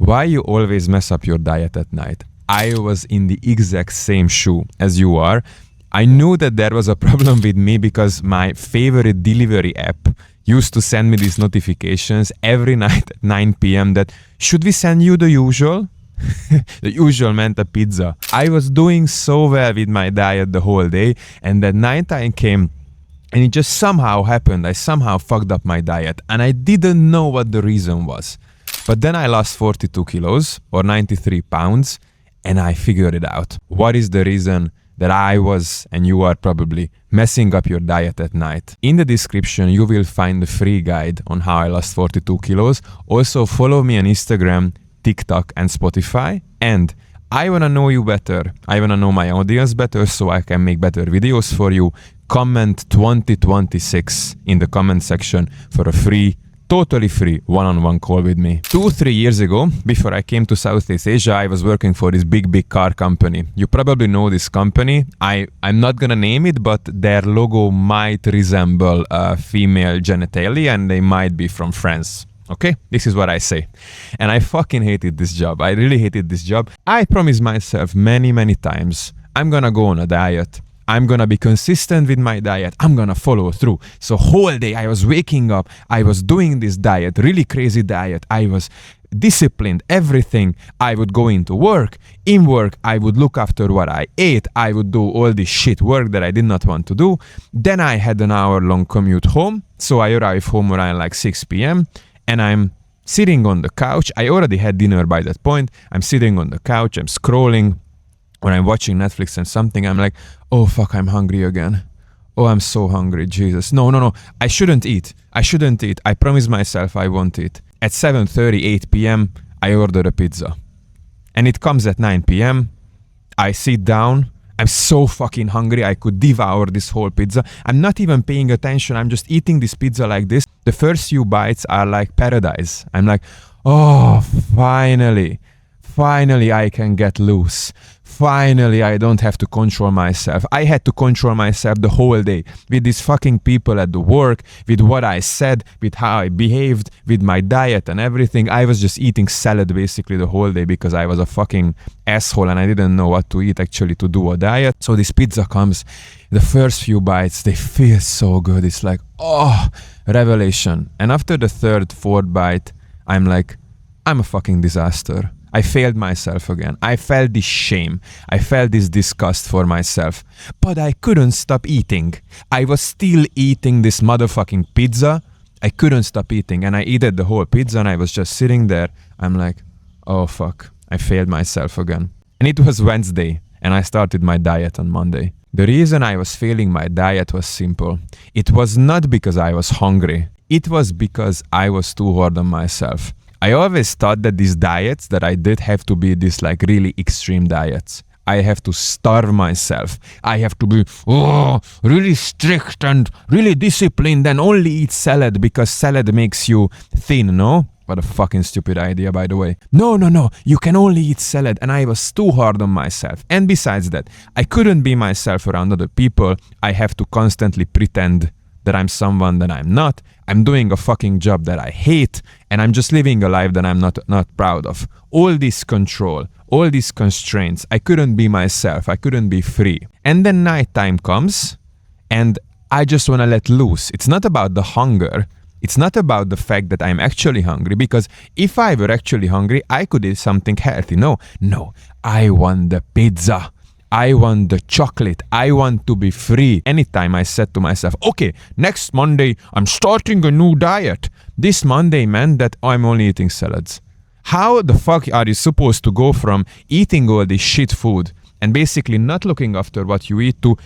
Why you always mess up your diet at night? I was in the exact same shoe as you are. I knew that there was a problem with me because my favorite delivery app used to send me these notifications every night at 9 p.m. that, should we send you the usual? The usual meant a pizza. I was doing so well with my diet the whole day, and that nighttime came and it just somehow happened. I somehow fucked up my diet and I didn't know what the reason was. But then I lost 42 kilos or 93 pounds and I figured it out. What is the reason that I was, and you are probably, messing up your diet at night? In the description, you will find the free guide on how I lost 42 kilos. Also, follow me on Instagram, TikTok, and Spotify. And I want to know you better. I want to know my audience better so I can make better videos for you. Comment 2026 in the comment section for a free, totally free one-on-one call with me. 2-3 years ago, before I came to Southeast Asia, I was working for this big car company. You probably know this company. I'm not gonna name it, but their logo might resemble a female genitalia and they might be from France. Okay, this is what I say. And I fucking hated this job. I really hated this job. I promised myself many times, I'm gonna go on a diet. I'm gonna be consistent with my diet. I'm gonna follow through. So whole day I was waking up, I was doing this diet, really crazy diet. I was disciplined, everything. I would go into work. In work, I would look after what I ate. I would do all this shit work that I did not want to do. Then I had an hour-long commute home. So I arrived home around like 6 p.m. and I'm sitting on the couch. I already had dinner by that point. I'm sitting on the couch, I'm scrolling. When I'm watching Netflix and something, I'm like, oh fuck, I'm hungry again. Oh, I'm so hungry, Jesus. No. I shouldn't eat. I promised myself I won't eat. At 7:30, 8 p.m., I order a pizza. And it comes at 9 p.m. I sit down. I'm so fucking hungry. I could devour this whole pizza. I'm not even paying attention. I'm just eating this pizza like this. The first few bites are like paradise. I'm like, oh, finally I can get loose. Finally, I don't have to control myself. I had to control myself the whole day with these fucking people at the work, with what I said, with how I behaved, with my diet and everything. I was just eating salad basically the whole day because I was a fucking asshole and I didn't know what to eat actually to do a diet. So this pizza comes, the first few bites, they feel so good. It's like, oh, revelation. And after the third, fourth bite, I'm like, I'm a fucking disaster. I failed myself again. I felt this shame. I felt this disgust for myself. But I couldn't stop eating. I was still eating this motherfucking pizza. I couldn't stop eating. And I ate the whole pizza and I was just sitting there. I'm like, oh fuck, I failed myself again. And it was Wednesday and I started my diet on Monday. The reason I was failing my diet was simple. It was not because I was hungry. It was because I was too hard on myself. I always thought that these diets that I did have to be these like really extreme diets. I have to starve myself. I have to be really strict and really disciplined and only eat salad because salad makes you thin, no? What a fucking stupid idea, by the way. No. You can only eat salad. And I was too hard on myself. And besides that, I couldn't be myself around other people. I have to constantly pretend that I'm someone that I'm not. I'm doing a fucking job that I hate, and I'm just living a life that I'm not proud of. All this control, all these constraints, I couldn't be myself. I couldn't be free. And then nighttime comes, and I just want to let loose. It's not about the hunger. It's not about the fact that I'm actually hungry, because if I were actually hungry, I could eat something healthy. No, I want the pizza. I want the chocolate. I want to be free. Anytime I said to myself, okay, next Monday, I'm starting a new diet. This Monday meant that I'm only eating salads. How the fuck are you supposed to go from eating all this shit food and basically not looking after what you eat to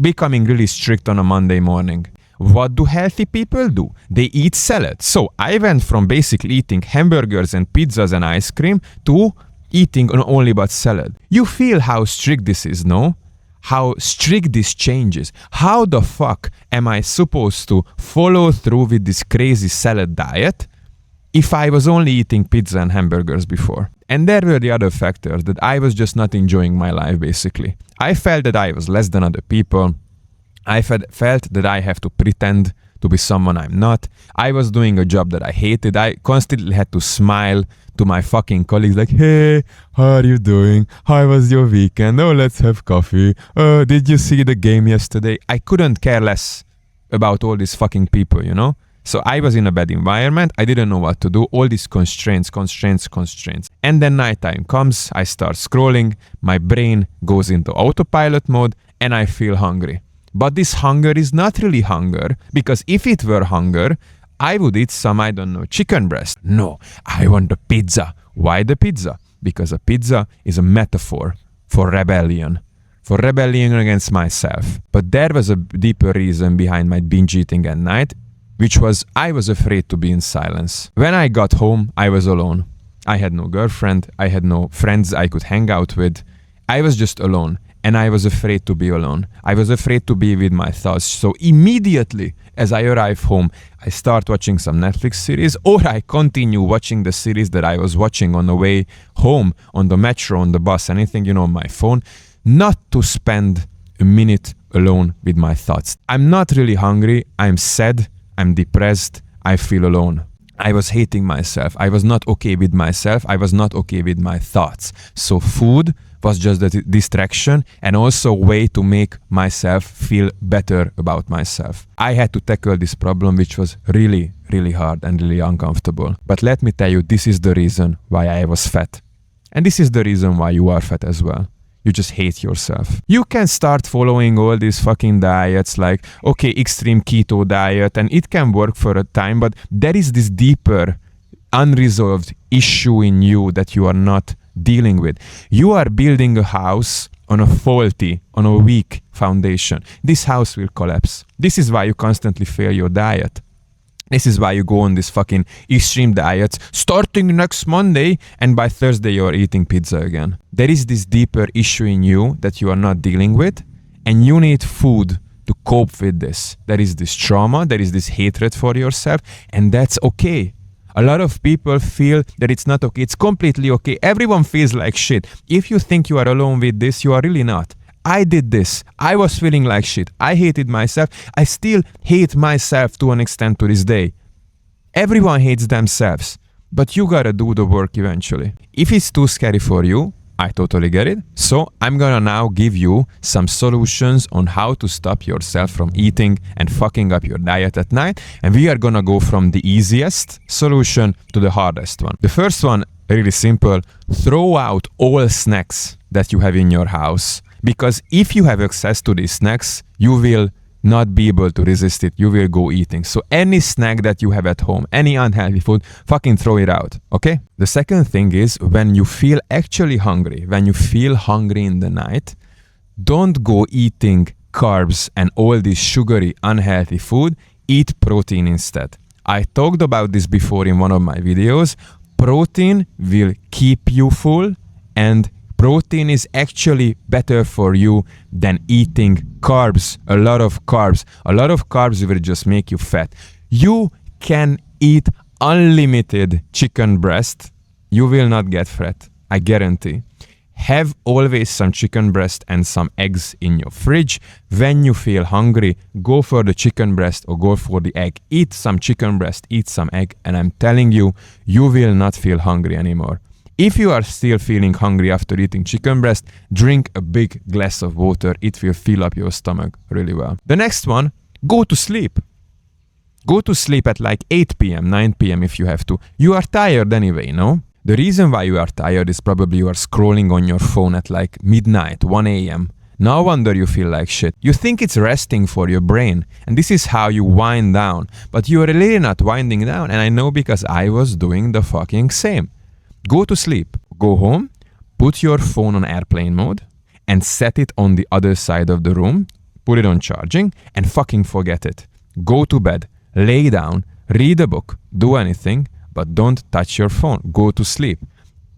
becoming really strict on a Monday morning? What do healthy people do? They eat salad. So I went from basically eating hamburgers and pizzas and ice cream to eating only but salad. You feel how strict this is, no? How strict this changes. How the fuck am I supposed to follow through with this crazy salad diet if I was only eating pizza and hamburgers before? And there were the other factors, that I was just not enjoying my life basically. I felt that I was less than other people. I felt that I have to pretend to be someone I'm not. I was doing a job that I hated. I constantly had to smile to my fucking colleagues like, hey, how are you doing? How was your weekend? Oh, let's have coffee. Did you see the game yesterday? I couldn't care less about all these fucking people, you know? So I was in a bad environment. I didn't know what to do. All these constraints. And then nighttime comes. I start scrolling. My brain goes into autopilot mode and I feel hungry. But this hunger is not really hunger, because if it were hunger, I would eat some, I don't know, chicken breast. No, I want a pizza. Why the pizza? Because a pizza is a metaphor for rebellion against myself. But there was a deeper reason behind my binge eating at night, which was I was afraid to be in silence. When I got home, I was alone. I had no girlfriend. I had no friends I could hang out with. I was just alone. And I was afraid to be alone. I was afraid to be with my thoughts. So immediately as I arrive home, I start watching some Netflix series, or I continue watching the series that I was watching on the way home, on the metro, on the bus, anything, on my phone, not to spend a minute alone with my thoughts. I'm not really hungry. I'm sad. I'm depressed. I feel alone. I was hating myself. I was not okay with myself. I was not okay with my thoughts. So food was just a distraction and also a way to make myself feel better about myself. I had to tackle this problem, which was really, really hard and really uncomfortable. But let me tell you, this is the reason why I was fat. And this is the reason why you are fat as well. You just hate yourself. You can start following all these fucking diets like, okay, extreme keto diet, and it can work for a time, but there is this deeper, unresolved issue in you that you are not dealing with. You are building a house on a weak foundation. This house will collapse. This is why you constantly fail your diet. This is why you go on this fucking extreme diets starting next Monday, and by Thursday you're eating pizza again. There is this deeper issue in you that you are not dealing with, and you need food to cope with this. There is this trauma, there is this hatred for yourself, and that's okay. A lot of people feel that it's not okay. It's completely okay. Everyone feels like shit. If you think you are alone with this, you are really not. I did this. I was feeling like shit. I hated myself. I still hate myself to an extent to this day. Everyone hates themselves, but you gotta do the work eventually. If it's too scary for you, I totally get it. So I'm gonna now give you some solutions on how to stop yourself from eating and fucking up your diet at night. And we are gonna go from the easiest solution to the hardest one. The first one, really simple. Throw out all snacks that you have in your house. Because if you have access to these snacks, you will not be able to resist it. You will go eating. So any snack that you have at home, any unhealthy food, fucking throw it out, okay? The second thing is, when you feel actually hungry, when you feel hungry in the night, don't go eating carbs and all this sugary, unhealthy food. Eat protein instead. I talked about this before in one of my videos. Protein will keep you full, and protein is actually better for you than eating carbs, a lot of carbs. A lot of carbs will just make you fat. You can eat unlimited chicken breast. You will not get fat, I guarantee. Have always some chicken breast and some eggs in your fridge. When you feel hungry, go for the chicken breast or go for the egg. Eat some chicken breast, eat some egg, and I'm telling you, you will not feel hungry anymore. If you are still feeling hungry after eating chicken breast, drink a big glass of water. It will fill up your stomach really well. The next one, go to sleep. Go to sleep at like 8 p.m., 9 p.m. if you have to. You are tired anyway, no? The reason why you are tired is probably you are scrolling on your phone at like midnight, 1 a.m. No wonder you feel like shit. You think it's resting for your brain, and this is how you wind down. But you are really not winding down, and I know because I was doing the fucking same. Go to sleep, go home, put your phone on airplane mode and set it on the other side of the room, put it on charging and fucking forget it. Go to bed, lay down, read a book, do anything, but don't touch your phone. Go to sleep.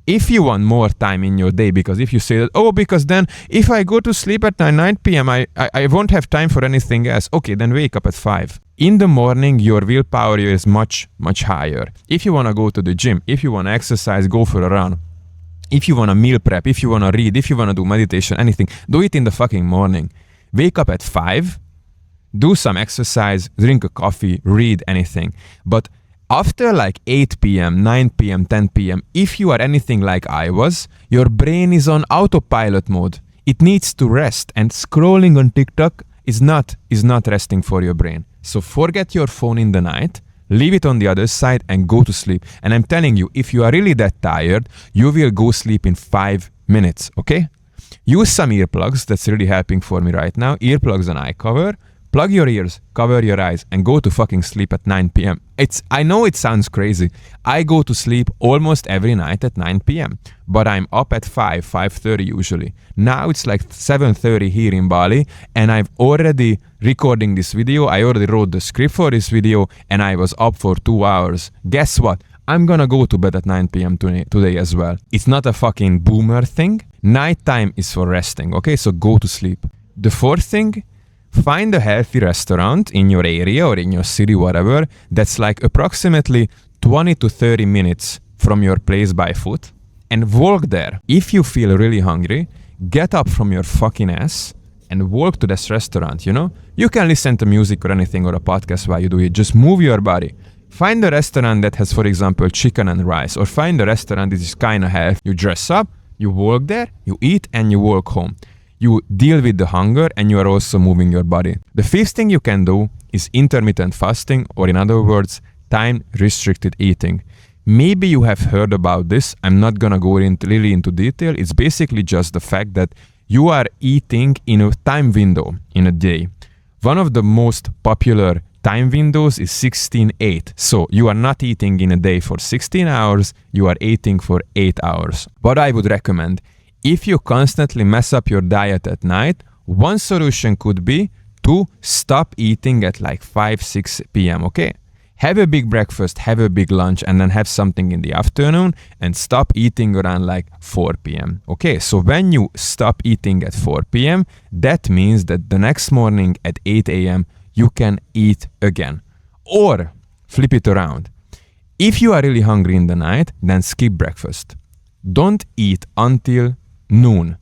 If you want more time in your day, because if you say that, oh, because then if I go to sleep at 9 p.m., I won't have time for anything else. Okay, then wake up at 5. In the morning, your willpower is much, much higher. If you want to go to the gym, if you want to exercise, go for a run. If you want to meal prep, if you want to read, if you want to do meditation, anything, do it in the fucking morning. Wake up at 5. do some exercise, drink a coffee, read anything. But after like 8 p.m., 9 p.m., 10 p.m., if you are anything like I was, your brain is on autopilot mode. It needs to rest, and scrolling on TikTok is not resting for your brain. So forget your phone in the night, leave it on the other side and go to sleep. And I'm telling you, if you are really that tired, you will go sleep in 5 minutes, okay? Use some earplugs, that's really helping for me right now. Earplugs and eye cover. Plug your ears, cover your eyes, and go to fucking sleep at 9 p.m. I know it sounds crazy. I go to sleep almost every night at 9 p.m. But I'm up at 5:30 usually. Now it's like 7:30 here in Bali, and I've already recording this video. I already wrote the script for this video, and I was up for 2 hours. Guess what? I'm gonna go to bed at 9 p.m. today as well. It's not a fucking boomer thing. Nighttime is for resting, okay? So go to sleep. The fourth thing, find a healthy restaurant in your area or in your city, whatever, that's like approximately 20 to 30 minutes from your place by foot, and walk there. If you feel really hungry, get up from your fucking ass and walk to this restaurant, you know? You can listen to music or anything or a podcast while you do it. Just move your body. Find a restaurant that has, for example, chicken and rice, or find a restaurant that is kind of healthy. You dress up, you walk there, you eat, and you walk home. You deal with the hunger, and you are also moving your body. The fifth thing you can do is intermittent fasting, or in other words, time-restricted eating. Maybe you have heard about this. I'm not gonna go really into detail. It's basically just the fact that you are eating in a time window in a day. One of the most popular time windows is 16-8. So you are not eating in a day for 16 hours, you are eating for 8 hours. What I would recommend, if you constantly mess up your diet at night, one solution could be to stop eating at like 5-6 p.m., okay? Have a big breakfast, have a big lunch, and then have something in the afternoon, and stop eating around like 4 p.m., okay? So when you stop eating at 4 p.m., that means that the next morning at 8 a.m., you can eat again. Or flip it around. If you are really hungry in the night, then skip breakfast. Don't eat until noon.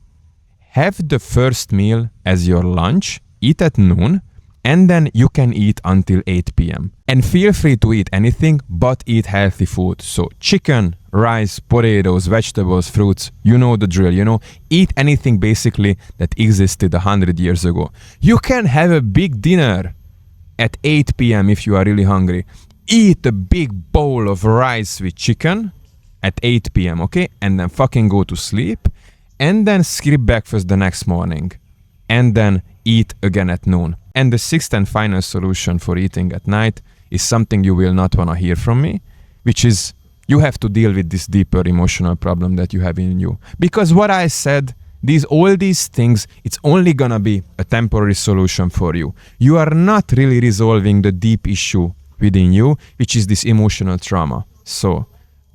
Have the first meal as your lunch, eat at noon, and then you can eat until 8 p.m. And feel free to eat anything, but eat healthy food. So chicken, rice, potatoes, vegetables, fruits, you know the drill, you know. Eat anything basically that existed 100 years ago. You can have a big dinner at 8 p.m. if you are really hungry. Eat a big bowl of rice with chicken at 8 p.m., okay? And then fucking go to sleep. And then skip breakfast the next morning. And then eat again at noon. And the sixth and final solution for eating at night is something you will not want to hear from me, which is you have to deal with this deeper emotional problem that you have in you. Because what I said, all these things, it's only gonna be a temporary solution for you. You are not really resolving the deep issue within you, which is this emotional trauma. So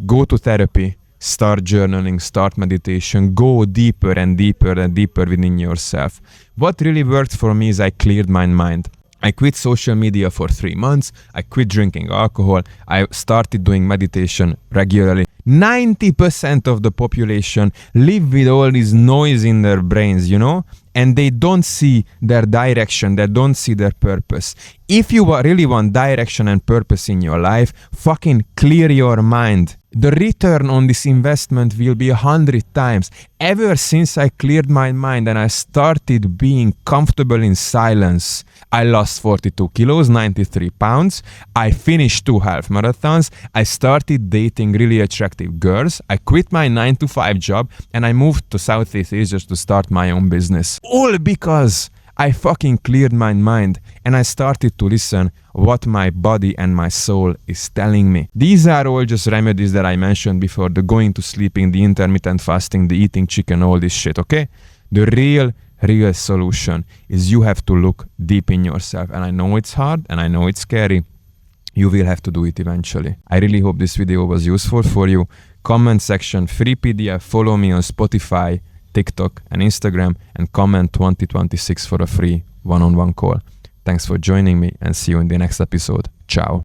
go to therapy, start journaling, start meditation, go deeper and deeper and deeper within yourself. What really worked for me is I cleared my mind. I quit social media for 3 months. I quit drinking alcohol. I started doing meditation regularly. 90% of the population live with all this noise in their brains, you know, and they don't see their direction, they don't see their purpose. If you really want direction and purpose in your life, fucking clear your mind. The return on this investment will be 100 times. Ever since I cleared my mind and I started being comfortable in silence, I lost 42 kilos, 93 pounds. I finished 2 half marathons. I started dating really attractive girls. I quit my 9-to-5 job and I moved to Southeast Asia to start my own business. All because I fucking cleared my mind and I started to listen what my body and my soul is telling me. These are all just remedies that I mentioned before, the going to sleeping, the intermittent fasting, the eating chicken, all this shit, okay? The real solution is you have to look deep in yourself. And I know it's hard and I know it's scary. You will have to do it eventually. I really hope this video was useful for you. Comment section, free PDF, follow me on Spotify, TikTok and Instagram, and comment 2026 for a free one-on-one call. Thanks for joining me and see you in the next episode. Ciao.